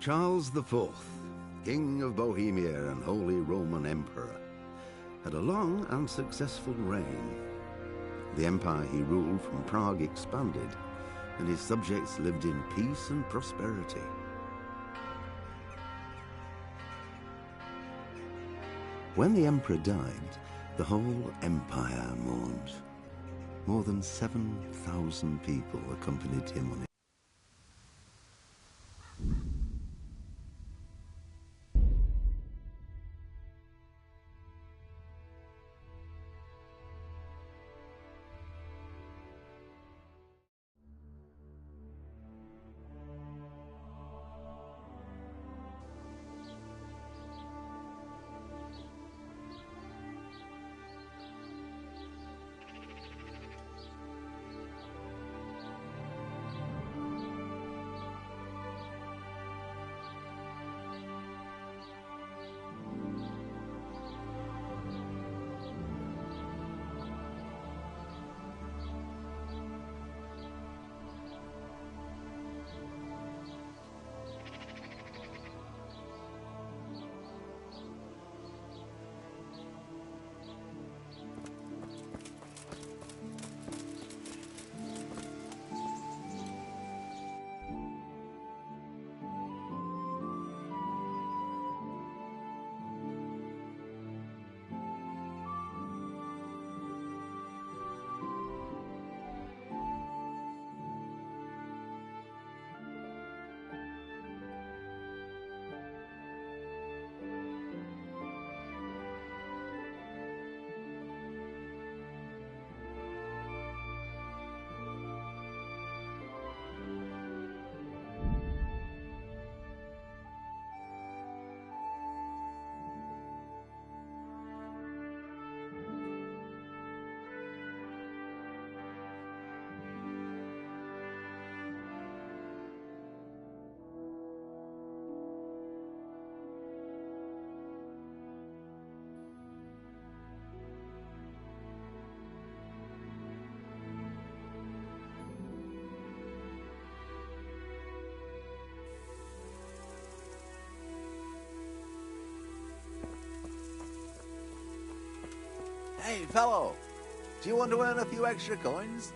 Charles IV, King of Bohemia and Holy Roman Emperor, had a long and successful reign. The empire he ruled from Prague expanded, and his subjects lived in peace and prosperity. When the emperor died, the whole empire mourned. More than 7,000 people accompanied him on it. Hey, fellow, do you want to earn a few extra coins?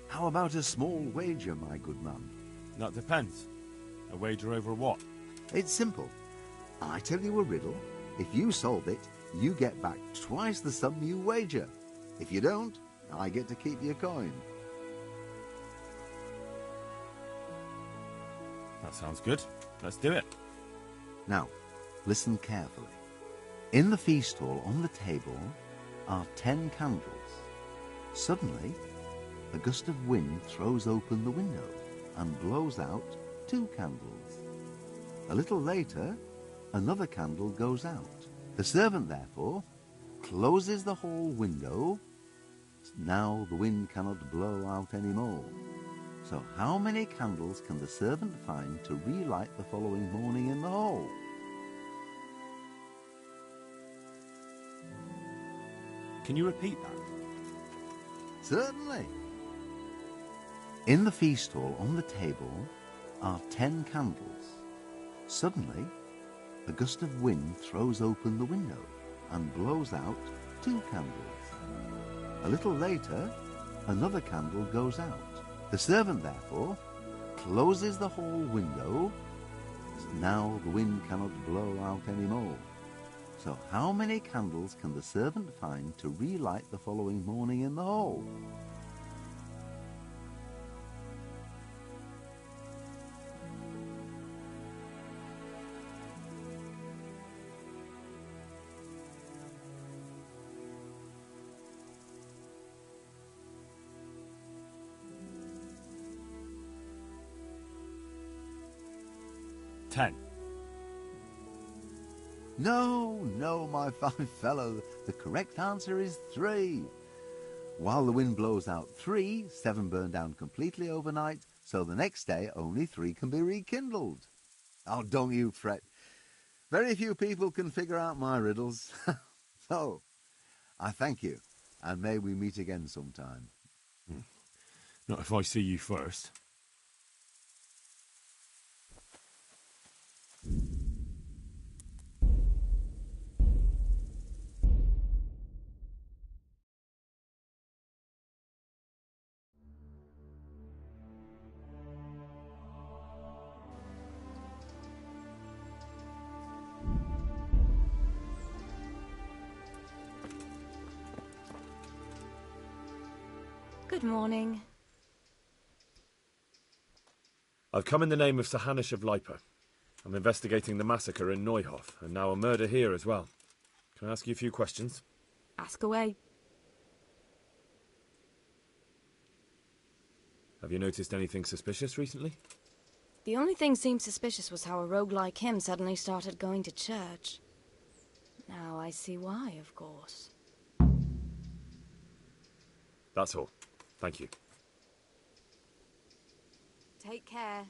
How about a small wager, my good man? That depends. A wager over what? It's simple. I tell you a riddle. If you solve it, you get back twice the sum you wager. If you don't, I get to keep your coin. That sounds good. Let's do it. Now, listen carefully. In the feast hall on the table are 10 candles. Suddenly, a gust of wind throws open the window and blows out 2 candles. A little later, another candle goes out. The servant, therefore, closes the hall window. Now the wind cannot blow out any more. So how many candles can the servant find to relight the following morning in the hall? Can you repeat that? Certainly. In the feast hall on the table are 10 candles. Suddenly, a gust of wind throws open the window and blows out 2 candles. A little later, another candle goes out. The servant, therefore, closes the hall window. Now the wind cannot blow out any more. So how many candles can the servant find to relight the following morning in the hall? Ten. No, my fine fellow. The correct answer is 3. While the wind blows out 3, 7 burn down completely overnight, so the next day only 3 can be rekindled. Oh, don't you fret. Very few people can figure out my riddles. So, I thank you, and may we meet again sometime. Not if I see you first. Good morning. I've come in the name of Sir Hanish of Lipa. I'm investigating the massacre in Neuhof, and now a murder here as well. Can I ask you a few questions? Ask away. Have you noticed anything suspicious recently? The only thing seemed suspicious was how a rogue like him suddenly started going to church. Now I see why, of course. That's all. Thank you. Take care.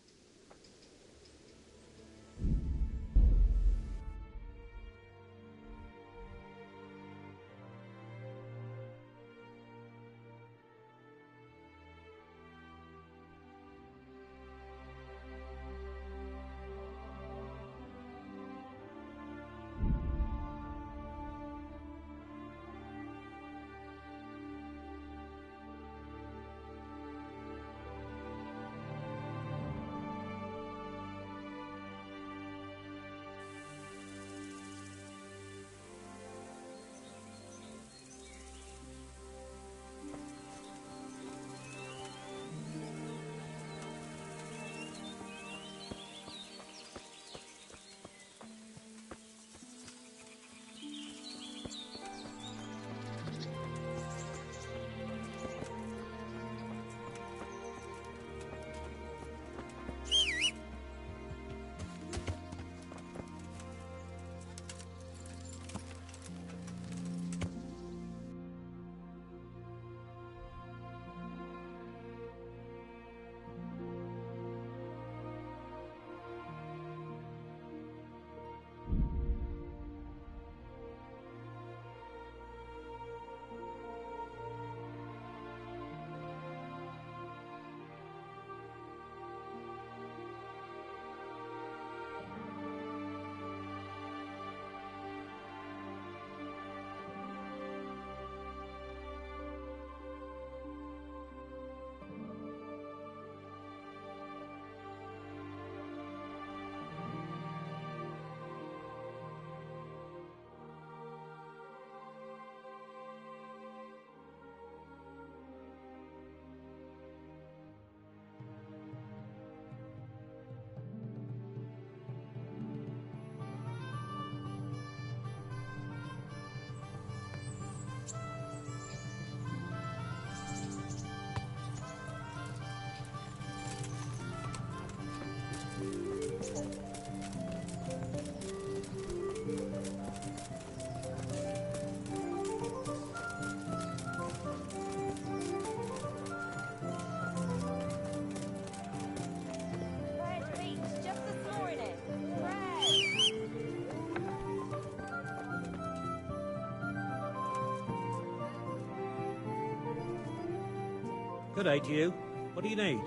Good day to you. What do you need?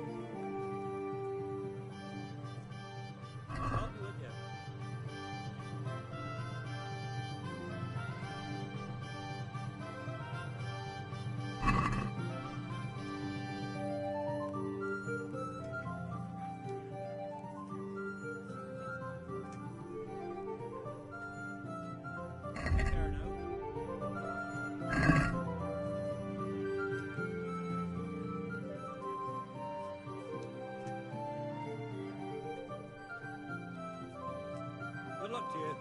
I'll be with you. There now. Good luck to you.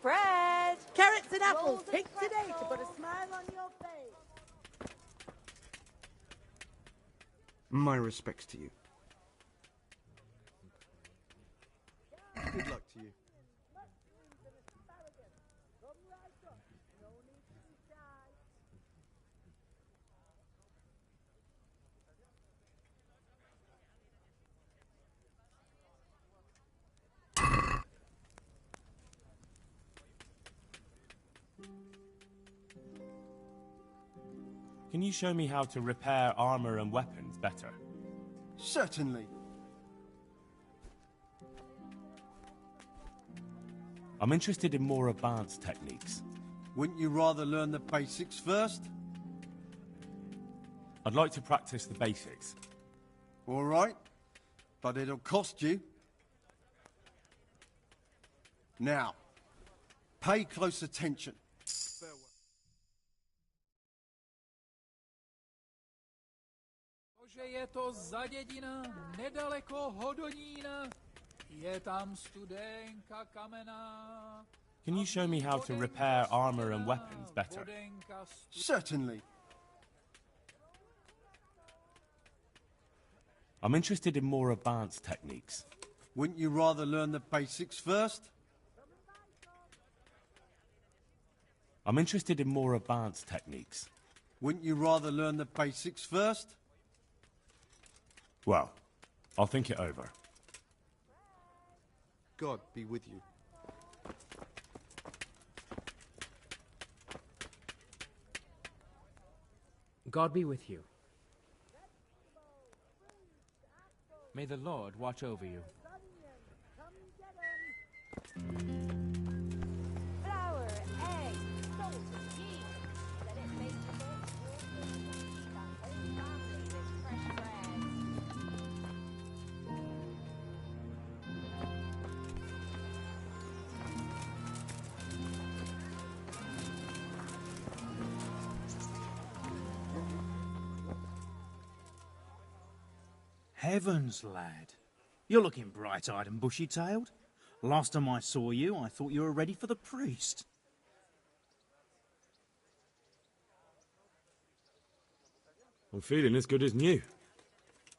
Bread! Carrots and apples, Rolls of picked today to pretzel. put a smile on your face. My respects to you. Good luck to you. Can you show me how to repair armor and weapons better? Certainly. I'm interested in more advanced techniques. Wouldn't you rather learn the basics first? I'd like to practice the basics. All right, but it'll cost you. Now, pay close attention. Že je to za dědina, nedaleko Hodonína, je tam studenka kamenná. Can you show me how to repair armor and weapons better? Certainly. I'm interested in more advanced techniques. Wouldn't you rather learn the basics first? I'm interested in more advanced techniques. Wouldn't you rather learn the basics first? Well, I'll think it over. God be with you. God be with you. May the Lord watch over you. Flour, egg, salt, yeast. Let it make the most feed the whole family with fresh bread. Heavens, lad. You're looking bright-eyed and bushy-tailed. Last time I saw you, I thought you were ready for the priest. I'm feeling as good as new.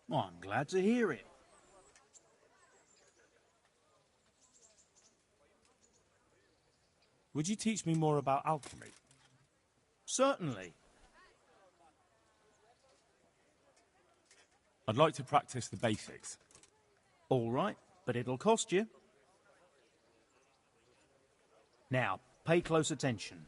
Well, I'm glad to hear it. Would you teach me more about alchemy? Certainly. I'd like to practice the basics. All right, but it'll cost you. Now, pay close attention.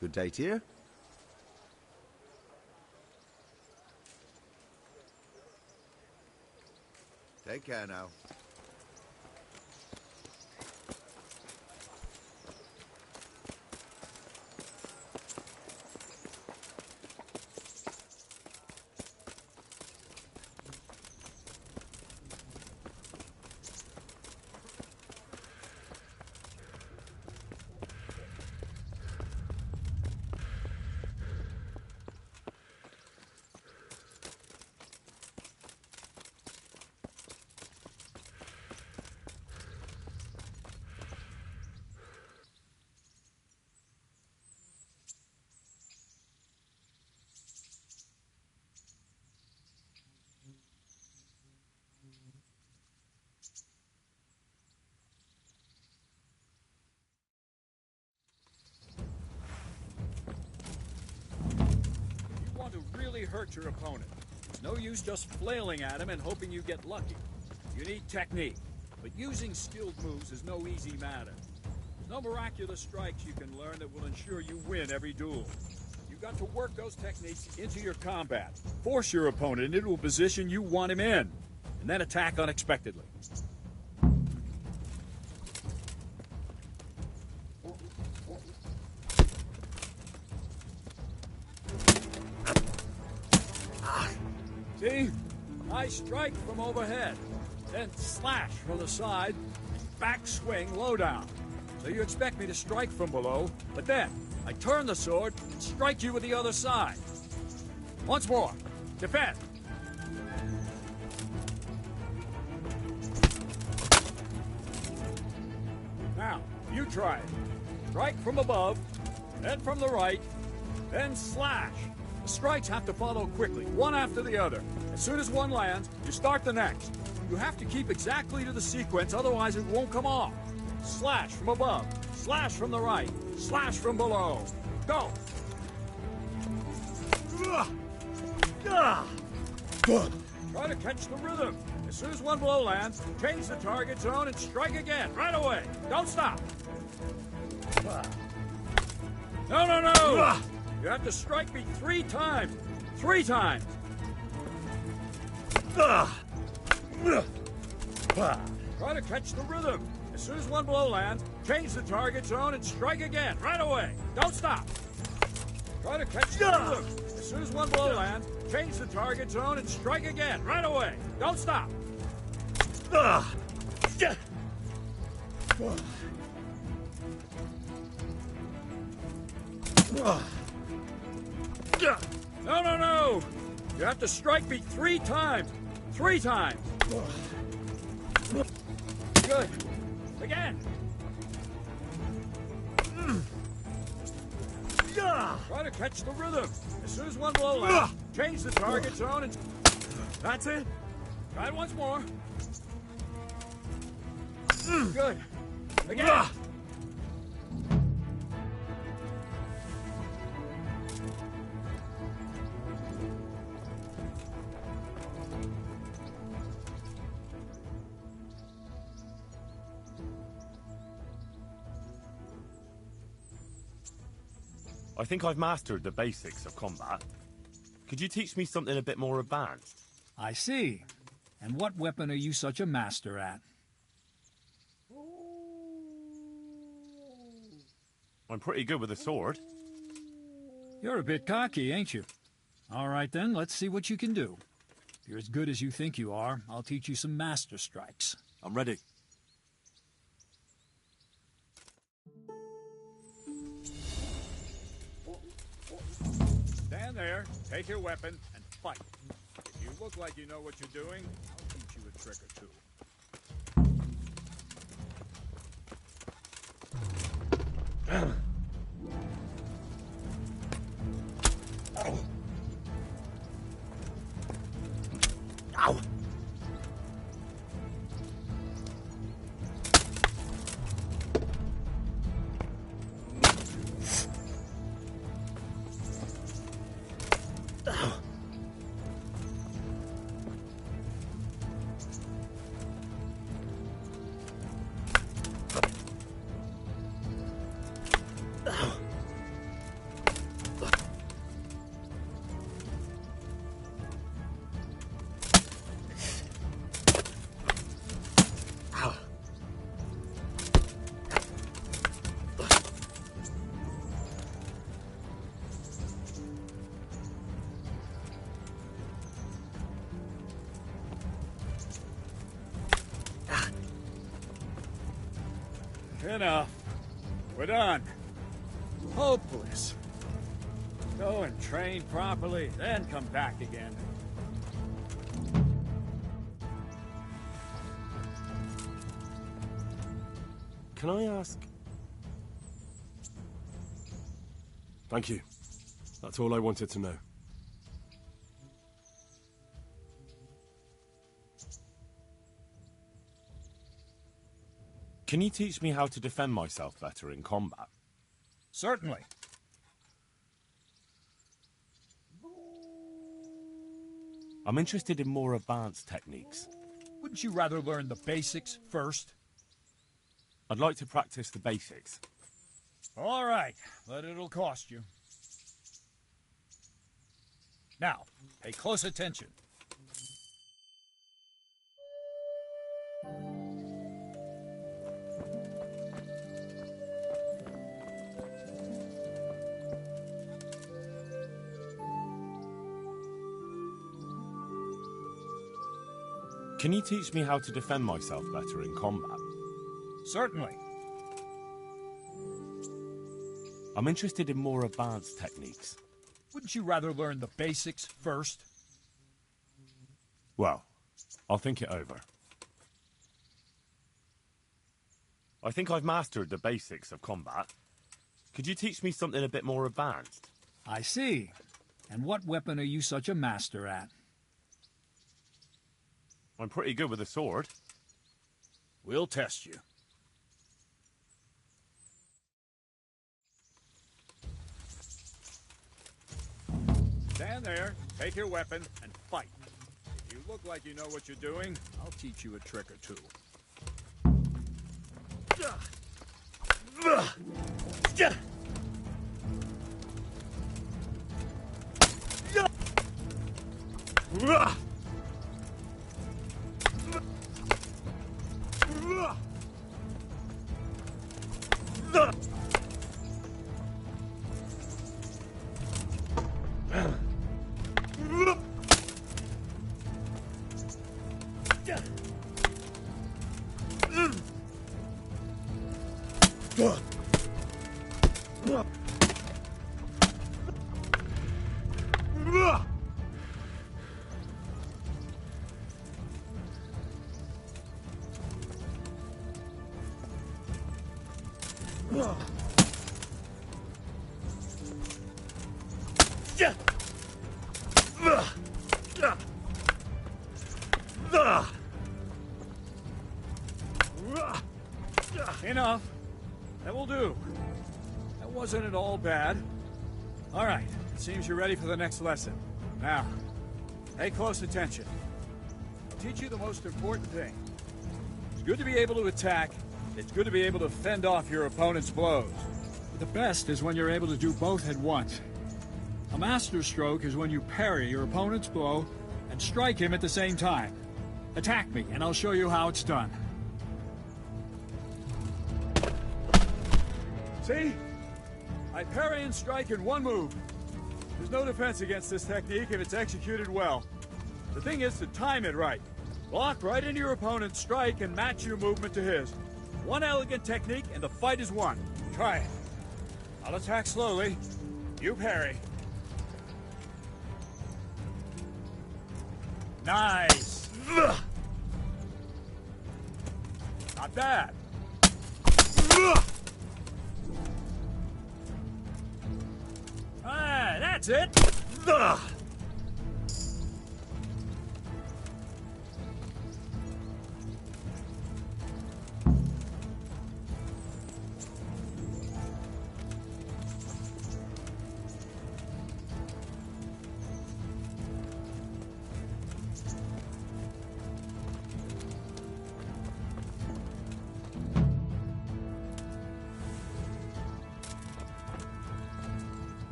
Good day to you. Take care now. hurt your opponent. It's no use just flailing at him and hoping you get lucky. You need technique, but using skilled moves is no easy matter. There's no miraculous strikes you can learn that will ensure you win every duel. You've got to work those techniques into your combat. Force your opponent into a position you want him in, and then attack unexpectedly. See? I strike from overhead, then slash from the side, back swing low down. So you expect me to strike from below, but then I turn the sword and strike you with the other side. Once more. Defend. Now, you try it. Strike from above, then from the right, then slash. The strikes have to follow quickly, one after the other. As soon as one lands, you start the next. You have to keep exactly to the sequence, otherwise it won't come off. Slash from above, slash from the right, slash from below. Go! Try to catch the rhythm. As soon as one blow lands, change the target zone and strike again, right away. Don't stop. No, no, no! You have to strike me 3 times. 3 times. Try to catch the rhythm. As soon as one blow lands, change the target zone and strike again, right away. Don't stop. Try to catch the rhythm. As soon as one blow lands, change the target zone and strike again, right away. Don't stop. No, no, no! You have to strike me 3 times. 3 times. Good. Again. Try to catch the rhythm. As soon as one blow lands, change the target zone and... That's it. Try it once more. Good. Again. I think I've mastered the basics of combat. Could you teach me something a bit more advanced? I see. And what weapon are you such a master at? I'm pretty good with a sword. You're a bit cocky, ain't you? All right then, let's see what you can do. If you're as good as you think you are, I'll teach you some master strikes. I'm ready. Stand there, take your weapon, and fight. If you look like you know what you're doing, I'll teach you a trick or two. Ow! Enough. We're done. Hopeless. Go and train properly, then come back again. Can I ask? Thank you. That's all I wanted to know. Can you teach me how to defend myself better in combat? Certainly. I'm interested in more advanced techniques. Wouldn't you rather learn the basics first? I'd like to practice the basics. All right, but it'll cost you. Now, pay close attention. Can you teach me how to defend myself better in combat? Certainly. I'm interested in more advanced techniques. Wouldn't you rather learn the basics first? Well, I'll think it over. I think I've mastered the basics of combat. Could you teach me something a bit more advanced? I see. And what weapon are you such a master at? I'm pretty good with a sword. We'll test you. Stand there, take your weapon, and fight. If you look like you know what you're doing, I'll teach you a trick or two. Enough. That will do. That wasn't at all bad. All right, it seems you're ready for the next lesson. Now, pay close attention. I'll teach you the most important thing. It's good to be able to attack. It's good to be able to fend off your opponent's blows. But the best is when you're able to do both at once. A master stroke is when you parry your opponent's blow and strike him at the same time. Attack me, and I'll show you how it's done. See? I parry and strike in one move. There's no defense against this technique if it's executed well. The thing is to time it right. Block right into your opponent's strike and match your movement to his. One elegant technique and the fight is won. Try it. I'll attack slowly. You parry. Nice. Not bad. Ah, that's it.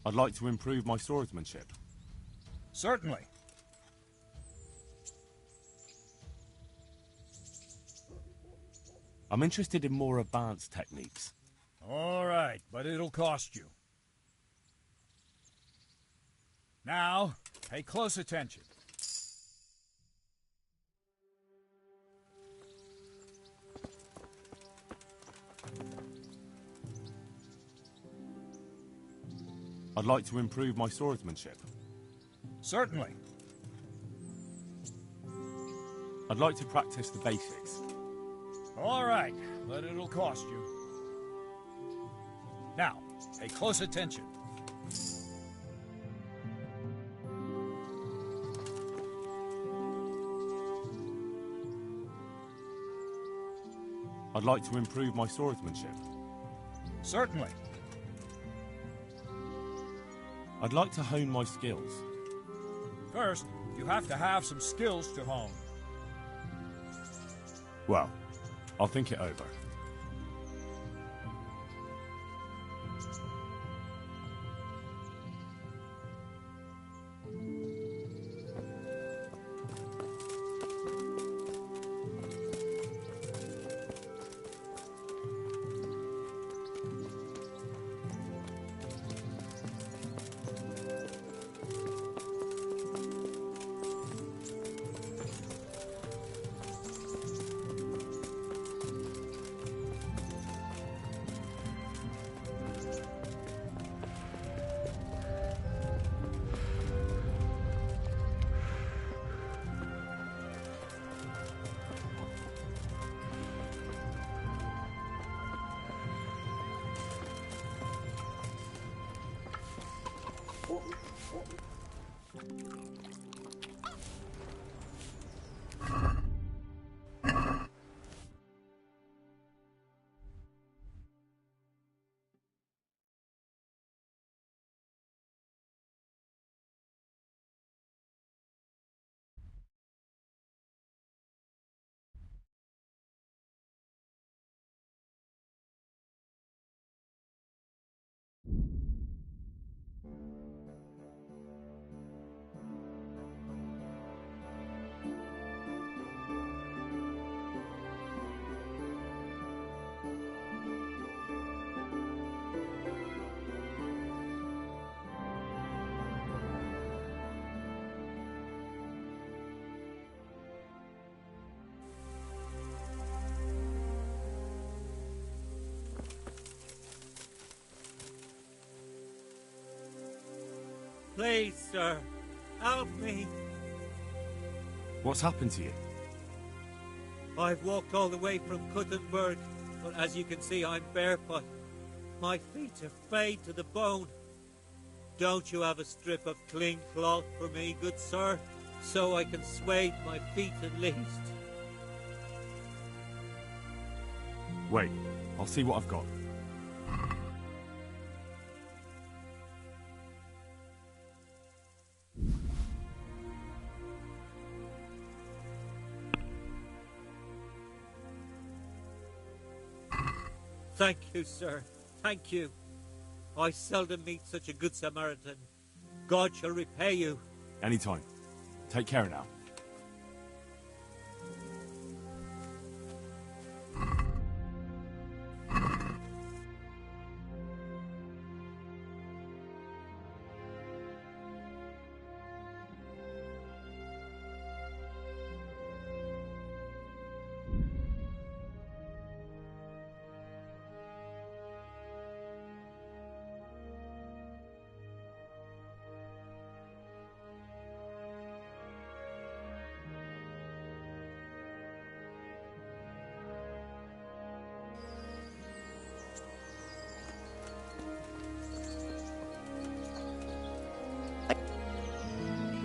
I'd like to improve my swordsmanship. Certainly. I'm interested in more advanced techniques. All right, but it'll cost you. Now, pay close attention. I'd like to improve my swordsmanship. Certainly. I'd like to practice the basics. All right, but it'll cost you. Now, pay close attention. I'd like to improve my swordsmanship. Certainly. I'd like to hone my skills. First, you have to have some skills to hone. Well, I'll think it over. Please, sir, help me. What's happened to you? I've walked all the way from Kuttenberg, but as you can see, I'm barefoot. My feet are frayed to the bone. Don't you have a strip of clean cloth for me, good sir, so I can swathe my feet at least? Wait, I'll see what I've got. Thank you, sir. Thank you. I seldom meet such a good Samaritan. God shall repay you. Anytime. Take care now.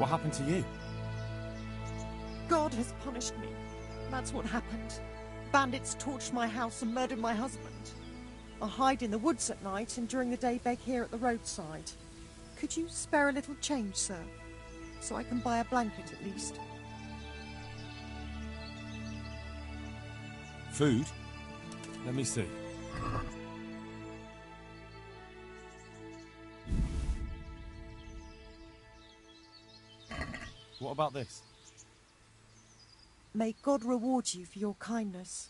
What happened to you? God has punished me. That's what happened. Bandits torched my house and murdered my husband. I hide in the woods at night and during the day beg here at the roadside. Could you spare a little change, sir? So I can buy a blanket at least. Food? Let me see. What about this? May God reward you for your kindness.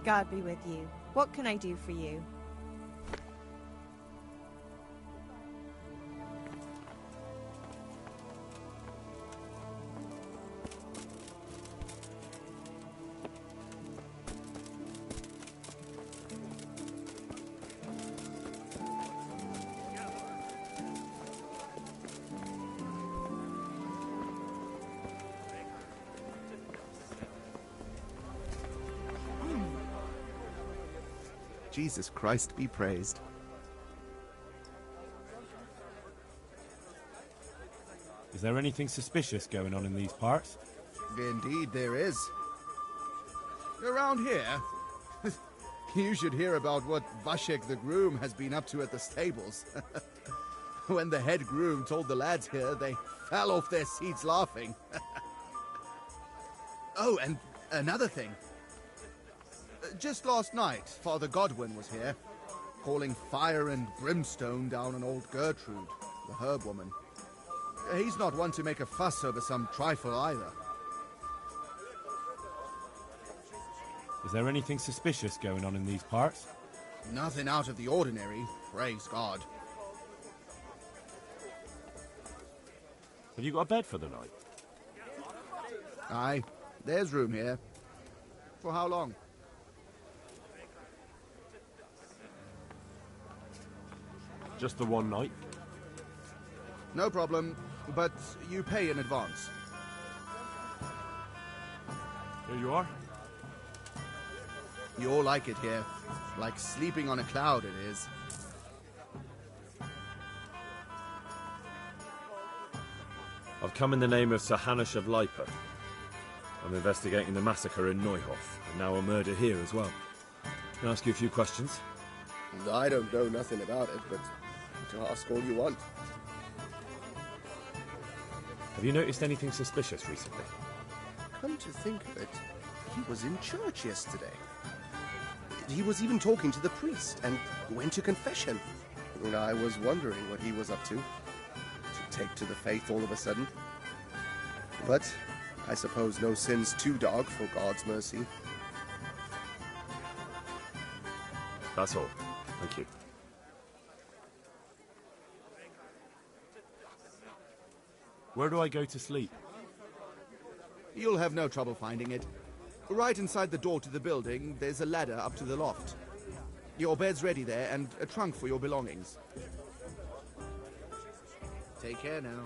God be with you. What can I do for you? Jesus Christ be praised. Is there anything suspicious going on in these parts? Indeed there is. Around here, you should hear about what Vashek the groom has been up to at the stables. When the head groom told the lads here, they fell off their seats laughing. Oh, and another thing. Just last night, Father Godwin was here, calling fire and brimstone down on old Gertrude, the herb woman. He's not one to make a fuss over some trifle either. Is there anything suspicious going on in these parts? Nothing out of the ordinary, praise God. Have you got a bed for the night? Aye, there's room here. For how long? Just the one night? No problem, but you pay in advance. Here you are. You all like it here. Like sleeping on a cloud, it is. I've come in the name of Sir Hanush of Lipa. I'm investigating the massacre in Neuhof, and now a murder here as well. Can I ask you a few questions? I don't know nothing about it, but to ask all you want. Have you noticed anything suspicious recently? Come to think of it, he was in church yesterday. He was even talking to the priest and went to confession. And I was wondering what he was up to take to the faith all of a sudden. But I suppose no sin's too dark for God's mercy. That's all. Thank you. Where do I go to sleep? You'll have no trouble finding it. Right inside the door to the building, there's a ladder up to the loft. Your bed's ready there, and a trunk for your belongings. Take care now.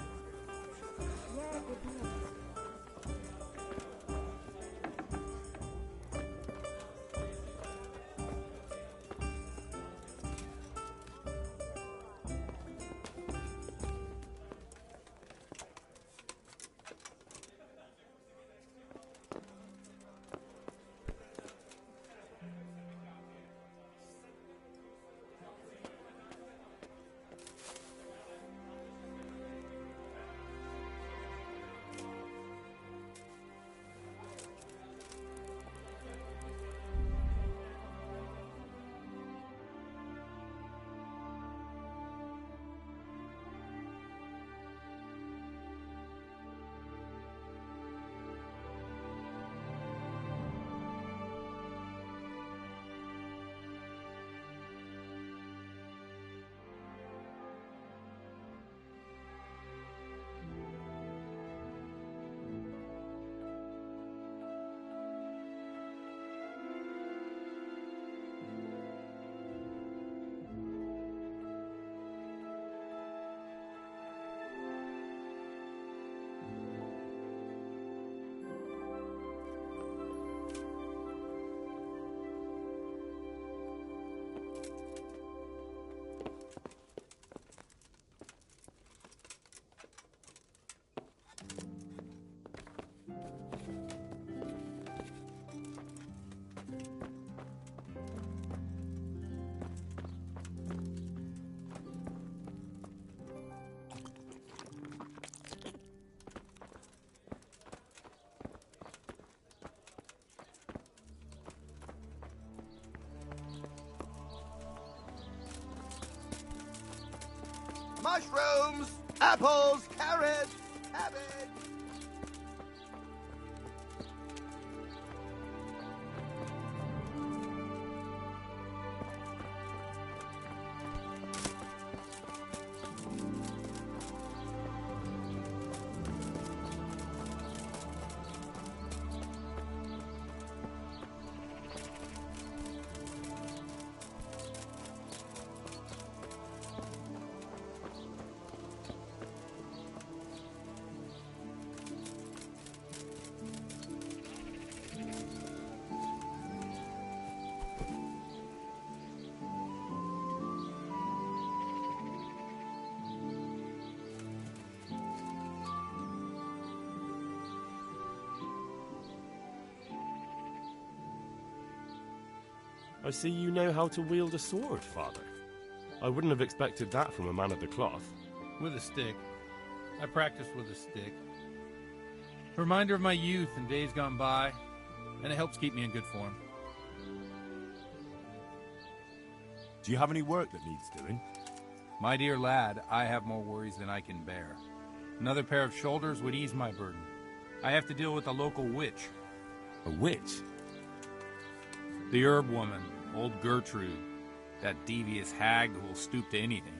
Mushrooms, apples, carrots, cabbage. I see you know how to wield a sword, Father. I wouldn't have expected that from a man of the cloth. With a stick. I practice with a stick. A reminder of my youth and days gone by, and it helps keep me in good form. Do you have any work that needs doing? My dear lad, I have more worries than I can bear. Another pair of shoulders would ease my burden. I have to deal with a local witch. A witch? The herb woman, old Gertrude. That devious hag who will stoop to anything.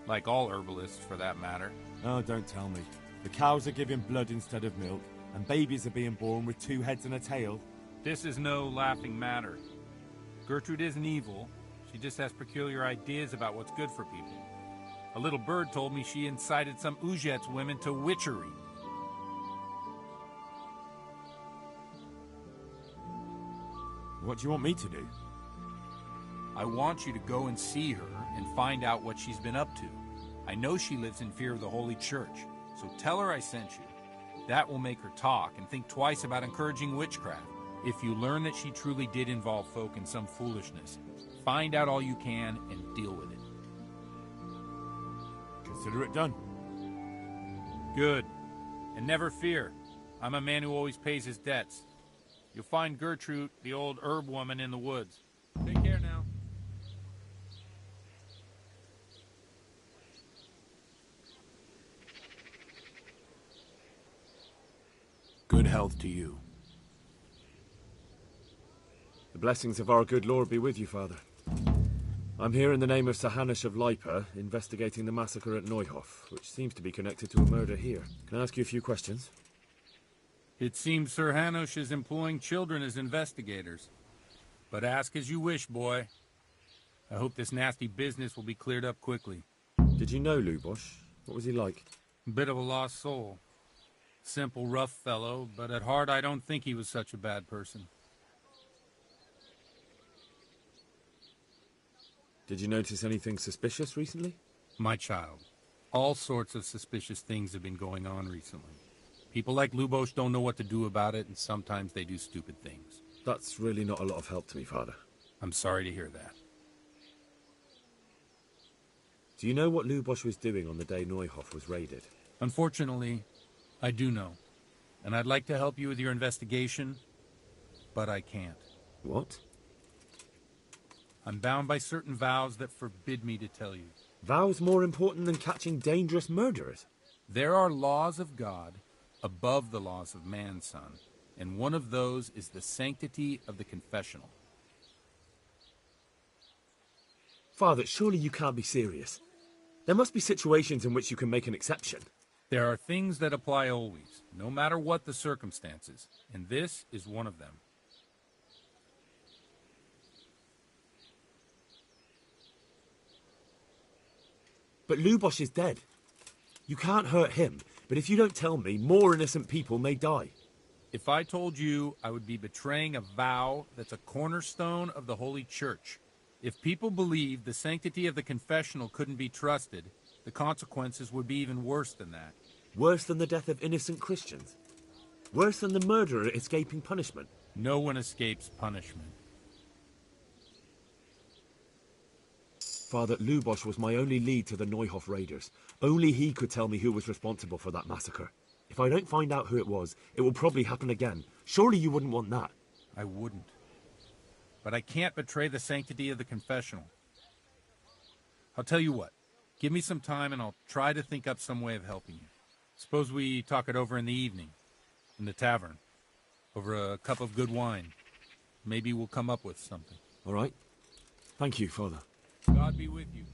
Like all herbalists, for that matter. Oh, don't tell me. The cows are giving blood instead of milk, and babies are being born with 2 heads and a tail. This is no laughing matter. Gertrude isn't evil. She just has peculiar ideas about what's good for people. A little bird told me she incited some Ujet's women to witchery. What do you want me to do? I want you to go and see her and find out what she's been up to. I know she lives in fear of the Holy Church, so tell her I sent you. That will make her talk and think twice about encouraging witchcraft. If you learn that she truly did involve folk in some foolishness, find out all you can and deal with it. Consider it done. Good. And never fear. I'm a man who always pays his debts. You'll find Gertrude, the old herb woman, in the woods. Take care now. Good health to you. The blessings of our good Lord be with you, Father. I'm here in the name of Sir Hanush of Lipa, investigating the massacre at Neuhof, which seems to be connected to a murder here. Can I ask you a few questions? It seems Sir Hanush is employing children as investigators. But ask as you wish, boy. I hope this nasty business will be cleared up quickly. Did you know Lubosh? What was he like? A bit of a lost soul. Simple, rough fellow, but at heart I don't think he was such a bad person. Did you notice anything suspicious recently? My child, all sorts of suspicious things have been going on recently. People like Lubosh don't know what to do about it, and sometimes they do stupid things. That's really not a lot of help to me, Father. I'm sorry to hear that. Do you know what Lubosh was doing on the day Neuhof was raided? Unfortunately, I do know. And I'd like to help you with your investigation, but I can't. What? I'm bound by certain vows that forbid me to tell you. Vows more important than catching dangerous murderers? There are laws of God above the laws of man, son, and one of those is the sanctity of the confessional. Father, surely you can't be serious. There must be situations in which you can make an exception. There are things that apply always, no matter what the circumstances, and this is one of them. But Lubosh is dead. You can't hurt him, but if you don't tell me, more innocent people may die. If I told you, I would be betraying a vow that's a cornerstone of the Holy Church. If people believed the sanctity of the confessional couldn't be trusted, the consequences would be even worse than that. Worse than the death of innocent Christians? Worse than the murderer escaping punishment? No one escapes punishment. Father, Lubosh was my only lead to the Neuhof raiders. Only he could tell me who was responsible for that massacre. If I don't find out who it was, it will probably happen again. Surely you wouldn't want that. I wouldn't. But I can't betray the sanctity of the confessional. I'll tell you what. Give me some time and I'll try to think up some way of helping you. Suppose we talk it over in the evening, in the tavern, over a cup of good wine. Maybe we'll come up with something. All right. Thank you, Father. God be with you.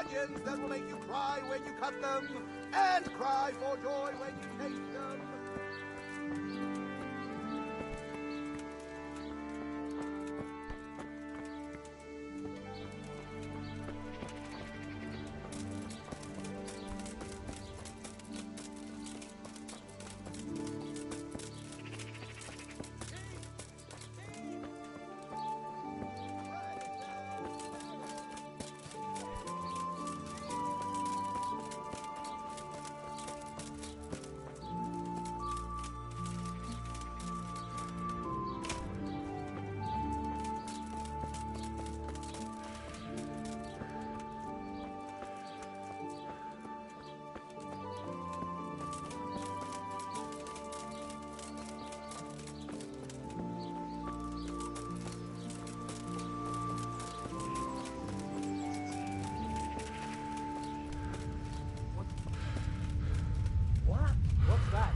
onions that will make you cry when you cut them, and cry for joy when you taste them. What's that?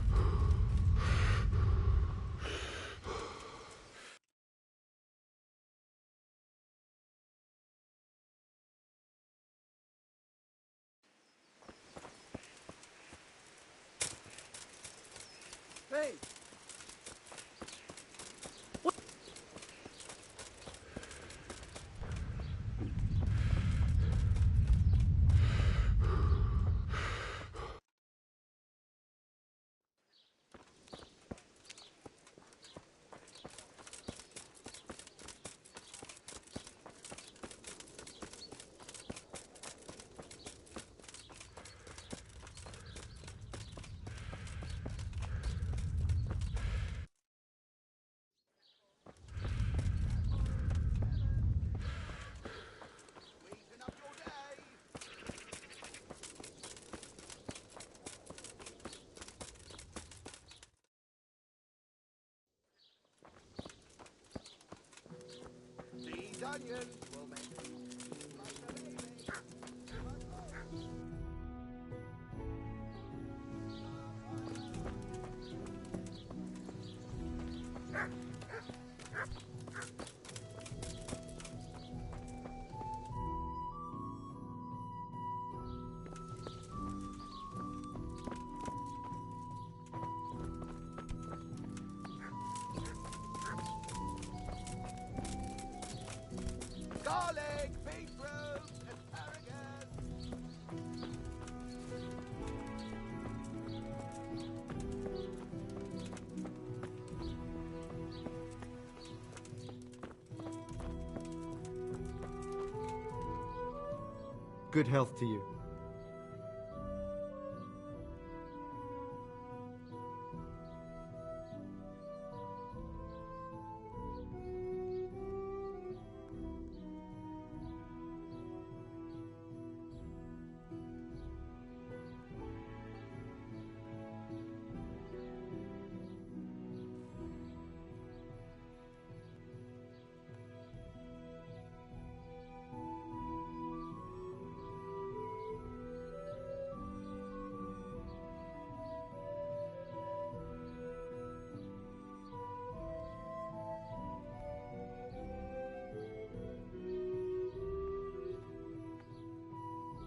Hey! These onions will make you like a baby. Garlic, beetroot, asparagus. Good health to you.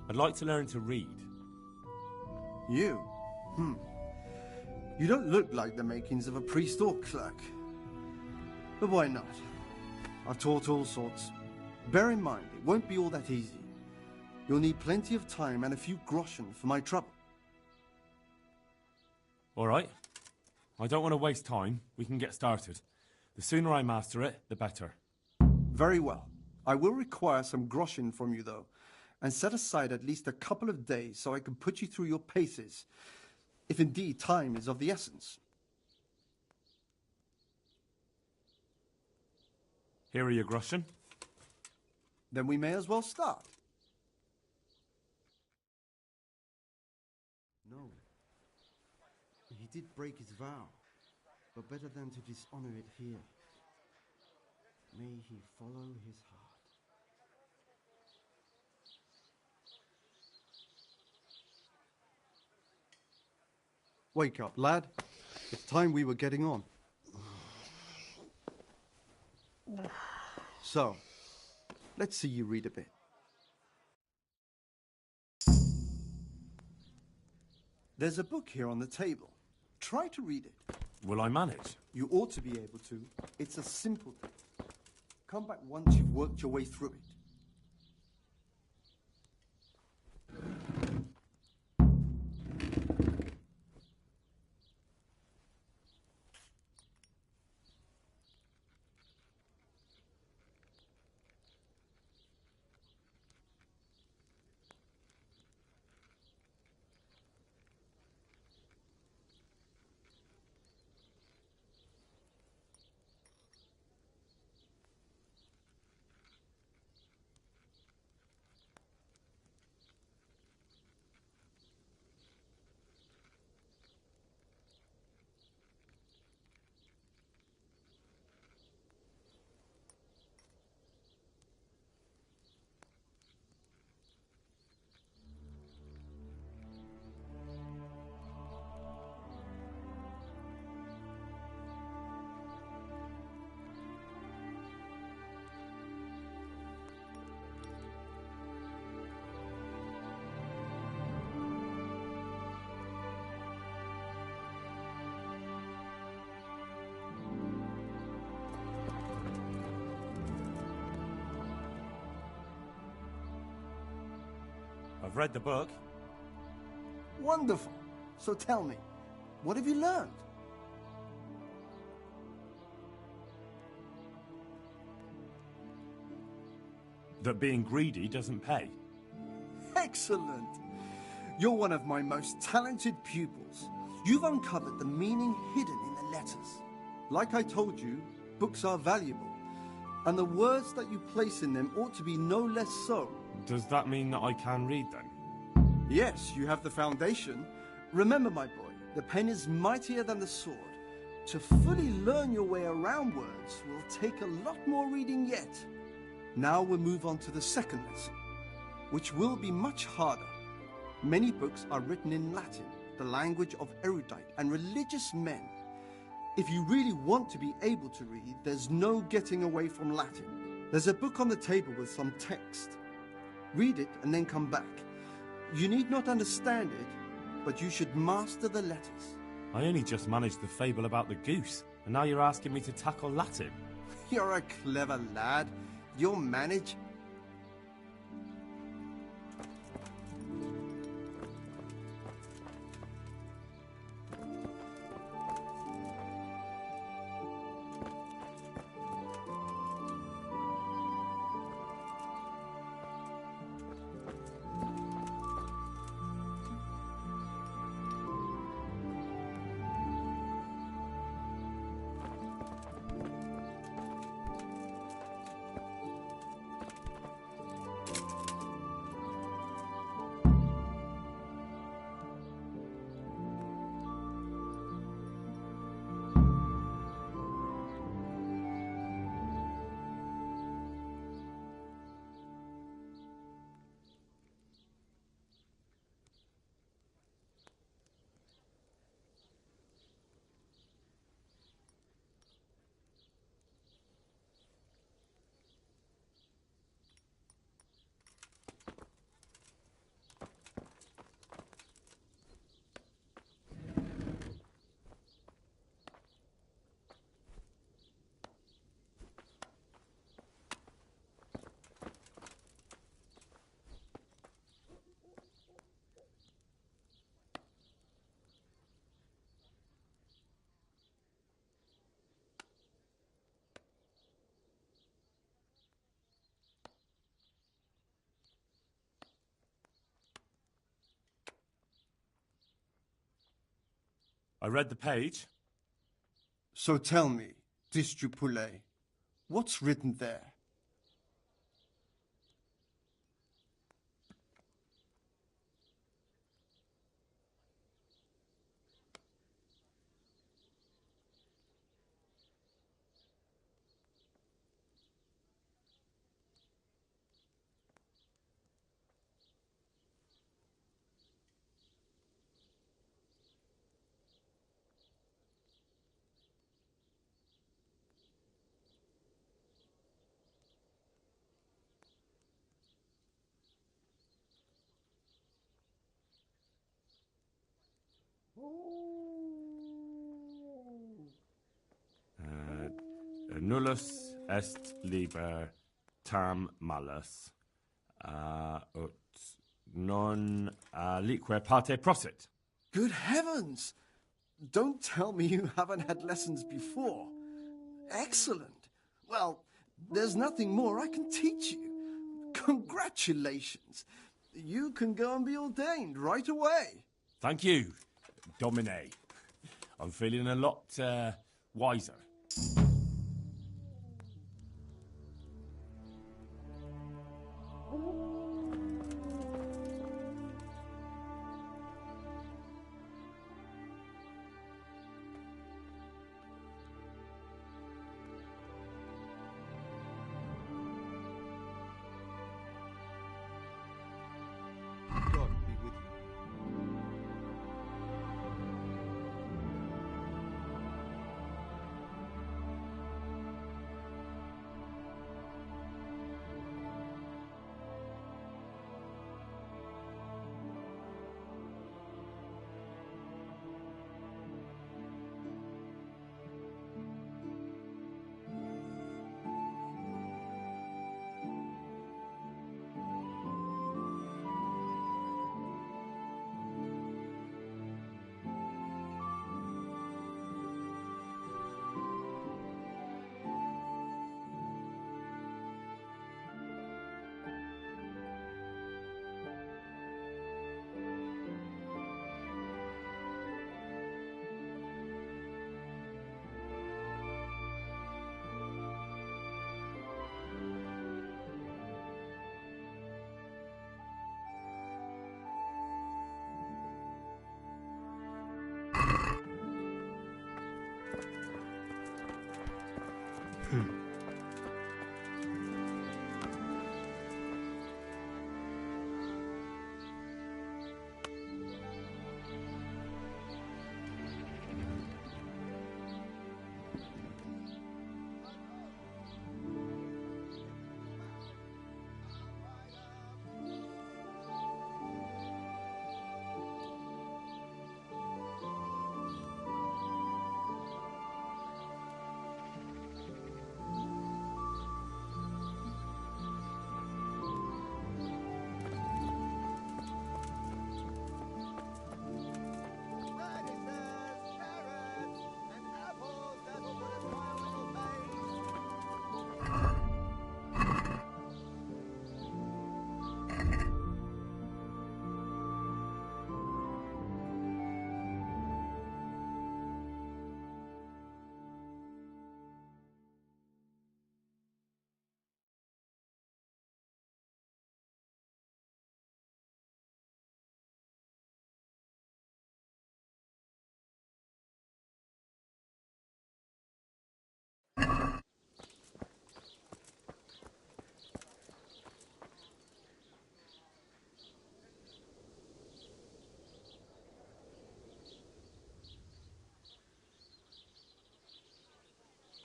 I'd like to learn to read. You? You don't look like the makings of a priest or clerk. But why not? I've taught all sorts. Bear in mind, it won't be all that easy. You'll need plenty of time and a few groschen for my trouble. All right. I don't want to waste time. We can get started. The sooner I master it, the better. Very well. I will require some groschen from you, though, and set aside at least a couple of days so I can put you through your paces, if indeed time is of the essence. Here are your groschen. Then we may as well start. No. He did break his vow, but better than to dishonor it here. May he follow his heart. Wake up, lad. It's time we were getting on. So, let's see you read a bit. There's a book here on the table. Try to read it. Will I manage? You ought to be able to. It's a simple thing. Come back once you've worked your way through it. I've read the book. Wonderful. So tell me, what have you learned? That being greedy doesn't pay. Excellent. You're one of my most talented pupils. You've uncovered the meaning hidden in the letters. Like I told you, books are valuable, and the words that you place in them ought to be no less so. Does that mean that I can read then? Yes, you have the foundation. Remember, my boy, the pen is mightier than the sword. To fully learn your way around words will take a lot more reading yet. Now we'll move on to the second lesson, which will be much harder. Many books are written in Latin, the language of erudite and religious men. If you really want to be able to read, there's no getting away from Latin. There's a book on the table with some text. Read it and then come back. You need not understand it, but you should master the letters. I only just managed the fable about the goose, and now you're asking me to tackle Latin. You're a clever lad. You'll manage. I read the page. So tell me, Distrupule, what's written there? Nullus est liber tam malus, ut non lique parte prosit. Good heavens! Don't tell me you haven't had lessons before. Excellent. Well, there's nothing more I can teach you. Congratulations. You can go and be ordained right away. Thank you, Domine. I'm feeling a lot wiser. God be with you.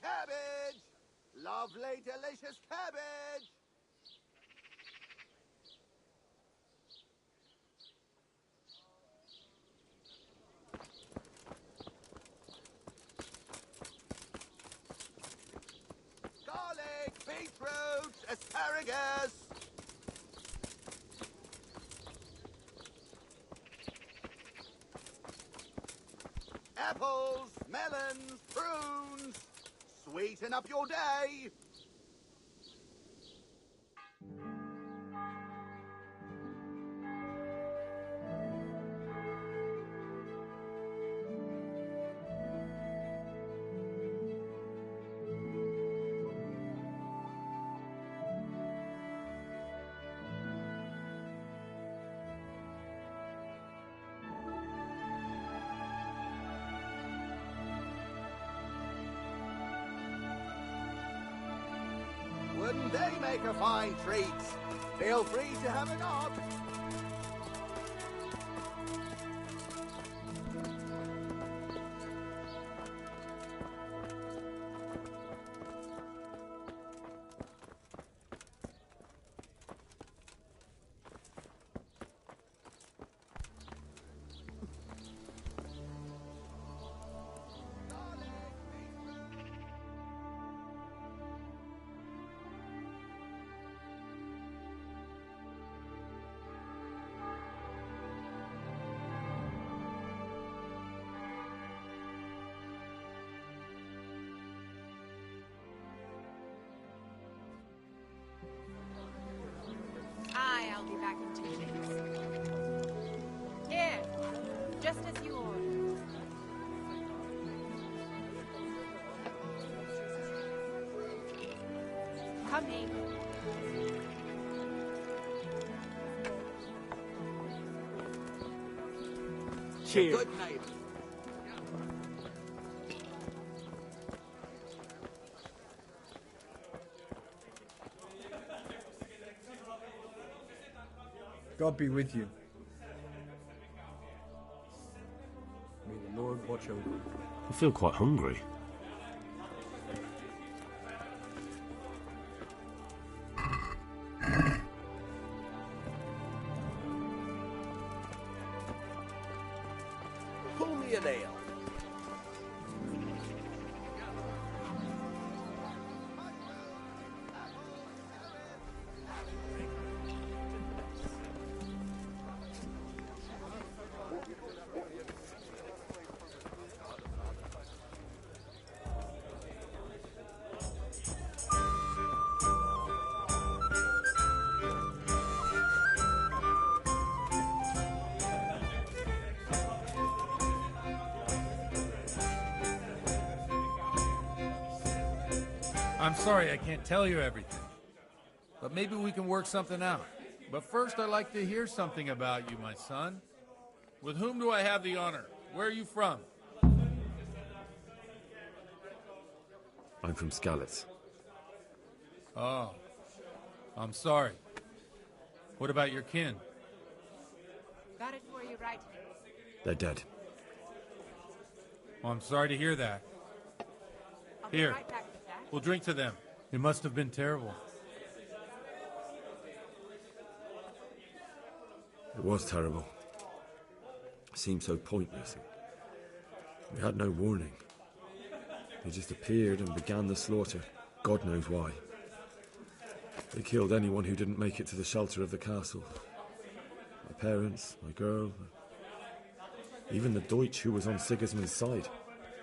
Cabbage! Lovely, delicious cabbage! Garlic, beetroot, asparagus! Apples, melons, prunes! Sweeten up your day! Wouldn't they make a fine treat? Feel free to have a knock. I'll be back in 2 weeks. Here, just as you ordered. Coming. Cheers. Good night. God be with you. May the Lord watch over you. I feel quite hungry. Pull me an ale. I'm sorry I can't tell you everything, but maybe we can work something out. But first, I'd like to hear something about you, my son. With whom do I have the honor? Where are you from? I'm from Skalitz. Oh, I'm sorry. What about your kin? Got it for you right here. They're dead. Well, I'm sorry to hear that. I'll be Here, right back with that. we'll drink to them. It must have been terrible. It was terrible. It seemed so pointless. We had no warning. They just appeared and began the slaughter. God knows why. They killed anyone who didn't make it to the shelter of the castle. My parents, my girl, even the Deutsch who was on Sigismund's side.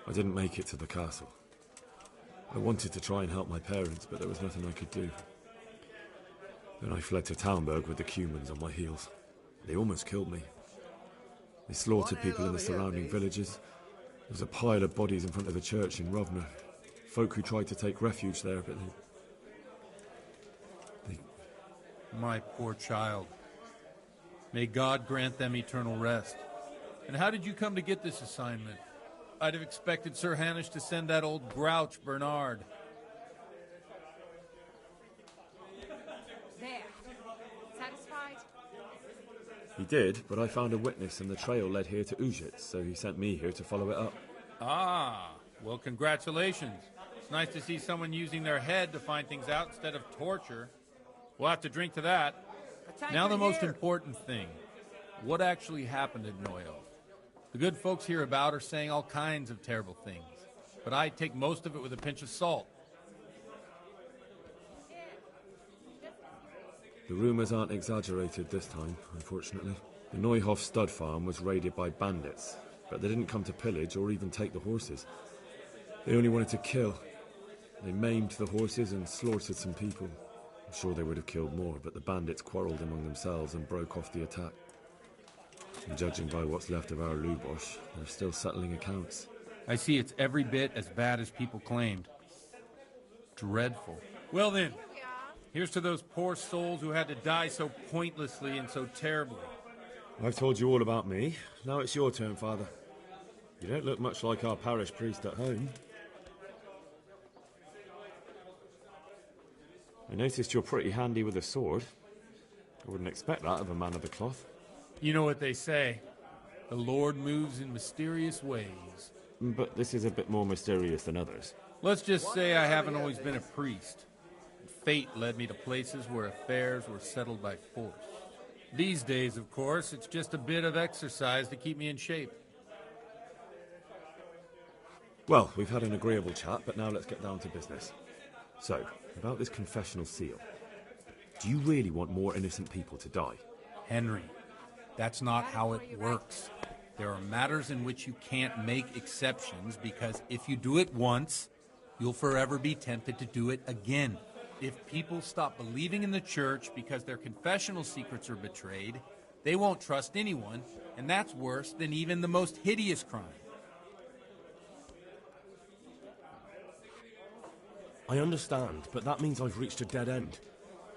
I didn't make it to the castle. I wanted to try and help my parents, but there was nothing I could do. Then I fled to Talmberg with the Cumans on my heels. They almost killed me. They slaughtered people in the surrounding villages. There was a pile of bodies in front of the church in Rovna. Folk who tried to take refuge there, but they... My poor child. May God grant them eternal rest. And how did you come to get this assignment? I'd have expected Sir Hanish to send that old grouch, Bernard. There. Satisfied? He did, but I found a witness and the trail led here to Ujit, so he sent me here to follow it up. Ah, well, congratulations. It's nice to see someone using their head to find things out instead of torture. We'll have to drink to that. Now the most important thing. What actually happened at Noyo? The good folks hereabout are saying all kinds of terrible things, but I take most of it with a pinch of salt. The rumours aren't exaggerated this time, unfortunately. The Neuhof stud farm was raided by bandits, but they didn't come to pillage or even take the horses. They only wanted to kill. They maimed the horses and slaughtered some people. I'm sure they would have killed more, but the bandits quarrelled among themselves and broke off the attack. And judging by what's left of our Lubosh, they're still settling accounts. I see it's every bit as bad as people claimed. Dreadful. Well then, here's to those poor souls who had to die so pointlessly and so terribly. I've told you all about me. Now it's your turn, Father. You don't look much like our parish priest at home. I noticed you're pretty handy with a sword. I wouldn't expect that of a man of the cloth. You know what they say. The Lord moves in mysterious ways. But this is a bit more mysterious than others. Let's just say I haven't always been a priest. Fate led me to places where affairs were settled by force. These days, of course, it's just a bit of exercise to keep me in shape. Well, we've had an agreeable chat, but now let's get down to business. So, about this confessional seal. Do you really want more innocent people to die? Henry, that's not how it works. There are matters in which you can't make exceptions because if you do it once, you'll forever be tempted to do it again. If people stop believing in the church because their confessional secrets are betrayed, they won't trust anyone, and that's worse than even the most hideous crime. I understand, but that means I've reached a dead end.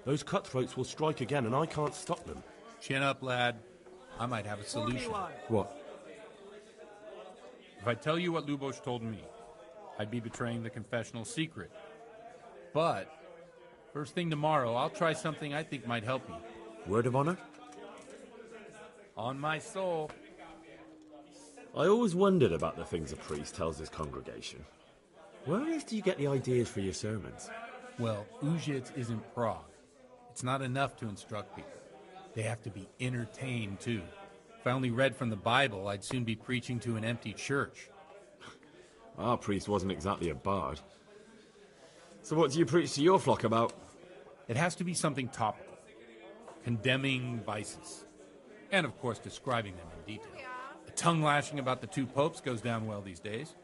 Those cutthroats will strike again, and I can't stop them. Chin up, lad. I might have a solution. What? If I tell you what Lubos told me, I'd be betraying the confessional secret. But first thing tomorrow, I'll try something I think might help you. Word of honor? On my soul. I always wondered about the things a priest tells his congregation. Where on earth do you get the ideas for your sermons? Well, Ujits is in Prague. It's not enough to instruct people. They have to be entertained, too. If I only read from the Bible, I'd soon be preaching to an empty church. Our priest wasn't exactly a bard. So what do you preach to your flock about? It has to be something topical. Condemning vices. And, of course, describing them in detail. A tongue lashing about the two popes goes down well these days.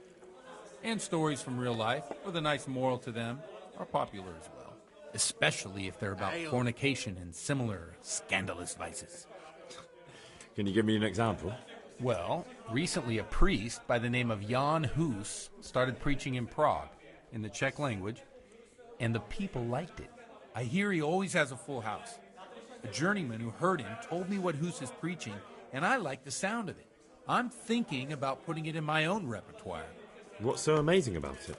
And stories from real life, with a nice moral to them, are popular as well. Especially if they're about fornication and similar scandalous vices. Can you give me an example? Well, recently a priest by the name of Jan Hus started preaching in Prague, in the Czech language, and the people liked it. I hear he always has a full house. A journeyman who heard him told me what Hus is preaching, and I like the sound of it. I'm thinking about putting it in my own repertoire. What's so amazing about it?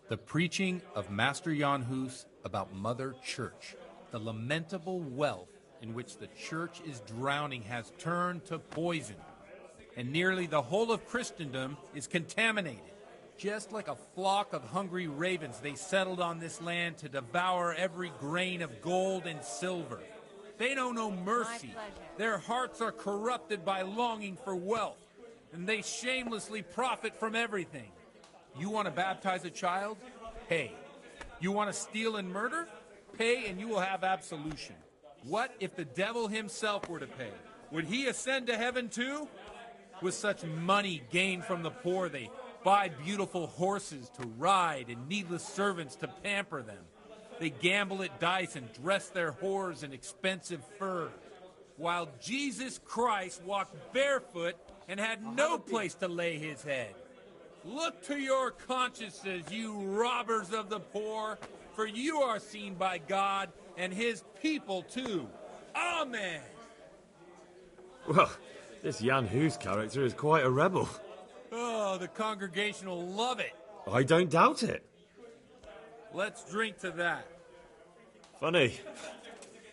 The preaching of Master Jan Hus about Mother Church. The lamentable wealth in which the church is drowning has turned to poison. And nearly the whole of Christendom is contaminated. Just like a flock of hungry ravens, they settled on this land to devour every grain of gold and silver. They know no mercy. Their hearts are corrupted by longing for wealth, and they shamelessly profit from everything. You want to baptize a child? Pay. You want to steal and murder? Pay and you will have absolution. What if the devil himself were to pay? Would he ascend to heaven too? With such money gained from the poor, they buy beautiful horses to ride and needless servants to pamper them. They gamble at dice and dress their whores in expensive furs, while Jesus Christ walked barefoot and had no place to lay his head. Look to your consciences, you robbers of the poor, for you are seen by God and his people too. Amen. Well, this Jan Hus character is quite a rebel. Oh, the congregation will love it. I don't doubt it. Let's drink to that. Funny.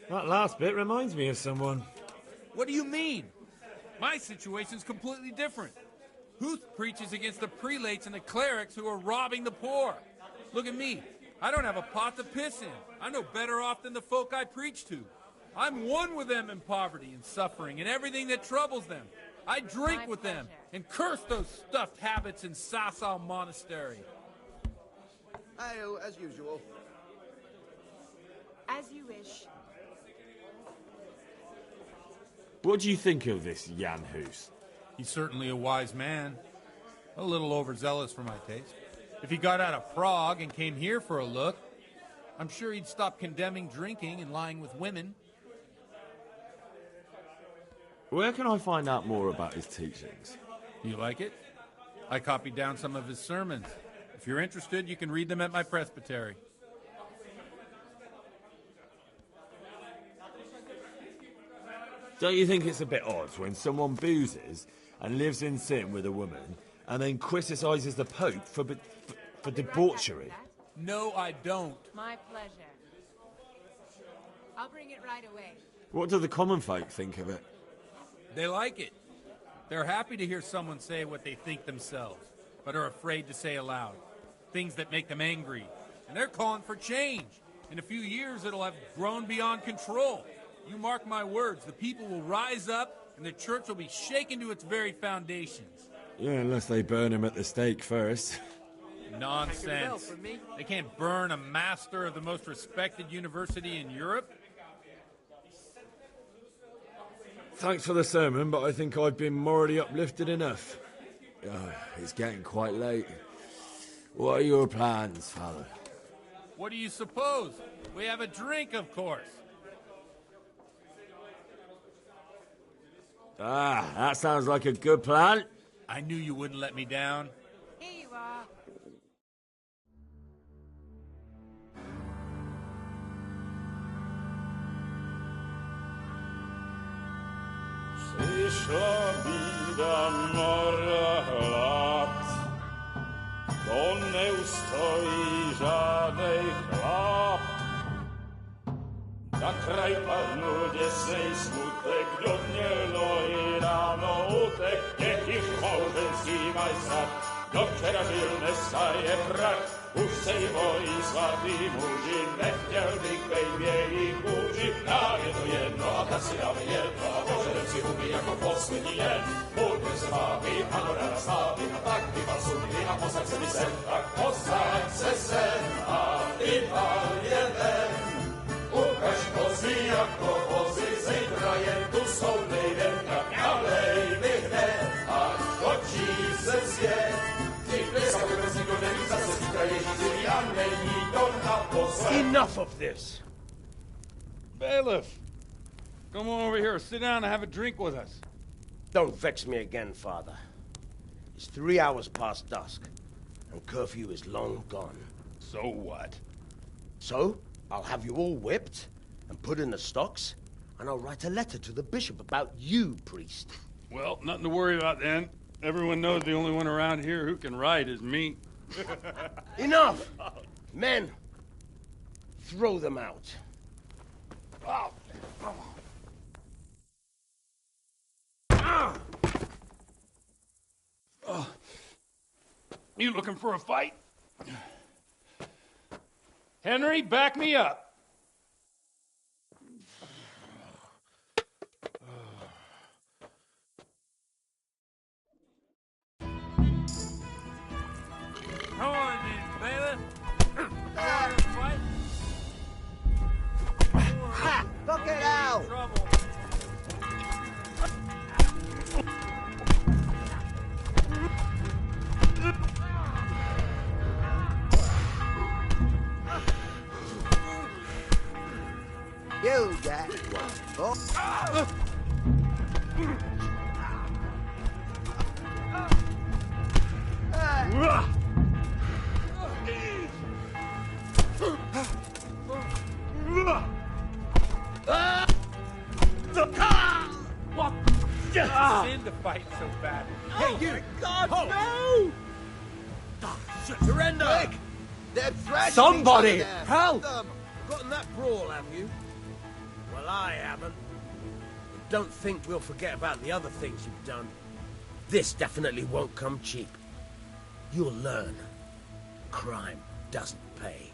That last bit reminds me of someone. What do you mean? My situation's completely different. Huth preaches against the prelates and the clerics who are robbing the poor. Look at me. I don't have a pot to piss in. I'm no better off than the folk I preach to. I'm one with them in poverty and suffering and everything that troubles them. I drink with them and curse those stuffed habits in Sasau Monastery. Ale, as usual. As you wish. What do you think of this Jan Hus? He's certainly a wise man. A little overzealous for my taste. If he got out of Prague and came here for a look, I'm sure he'd stop condemning drinking and lying with women. Where can I find out more about his teachings? You like it? I copied down some of his sermons. If you're interested, you can read them at my presbytery. Don't you think it's a bit odd when someone boozes and lives in sin with a woman and then criticises the Pope for debauchery? No, I don't. My pleasure. I'll bring it right away. What do the common folk think of it? They like it. They're happy to hear someone say what they think themselves, but are afraid to say aloud. Things that make them angry. And they're calling for change. In a few years, it'll have grown beyond control. You mark my words, the people will rise up and the church will be shaken to its very foundations. Yeah, unless they burn him at the stake first. Nonsense. They can't burn a master of the most respected university in Europe. Thanks for the sermon, but I think I've been morally uplifted enough. It's getting quite late. What are your plans, Father? What do you suppose? We have a drink, of course. Ah, that sounds like a good plan. I knew you wouldn't let me down. Here you are. Przyszła bida mora lat, to nie ustoi żadnej chlap. Na kraj padł dziesnej smutek, godnielo i rano utek, niech ich małżeński majsat, do wczera żylne staje prach. Už se jí bojí svatý muži, nechtěl bych bejmě jich muži. Nám je to jedno a tak si dáme jedno a požerem si huby jako poslední jen. Budeme se bavit, ano rada slávit a tak vypal sumy a posaď se mi sem. Tak posaď se sem a vypal je ven. Ukaž kozy jako vozy, zítra jen tu jsou nejden, tak nalej mi hned, až točí se svět. Enough of this! Bailiff! Come on over here, sit down and have a drink with us. Don't vex me again, Father. It's 3 hours past dusk, and curfew is long gone. So what? So, I'll have you all whipped, and put in the stocks, and I'll write a letter to the bishop about you, priest. Well, nothing to worry about then. Everyone knows the only one around here who can write is me. Enough! Men, throw them out. Oh. Oh. You looking for a fight? Henry, back me up. Come on, baby. Fight. Look it out! You got one. What? Sin to fight so bad. Hey, you! God, no! Surrender! Quick! They're thrashing Somebody! each other there. Help! Them. Gotten that brawl, have you? Well, I haven't. But don't think we'll forget about the other things you've done. This definitely won't come cheap. You'll learn. Crime doesn't pay.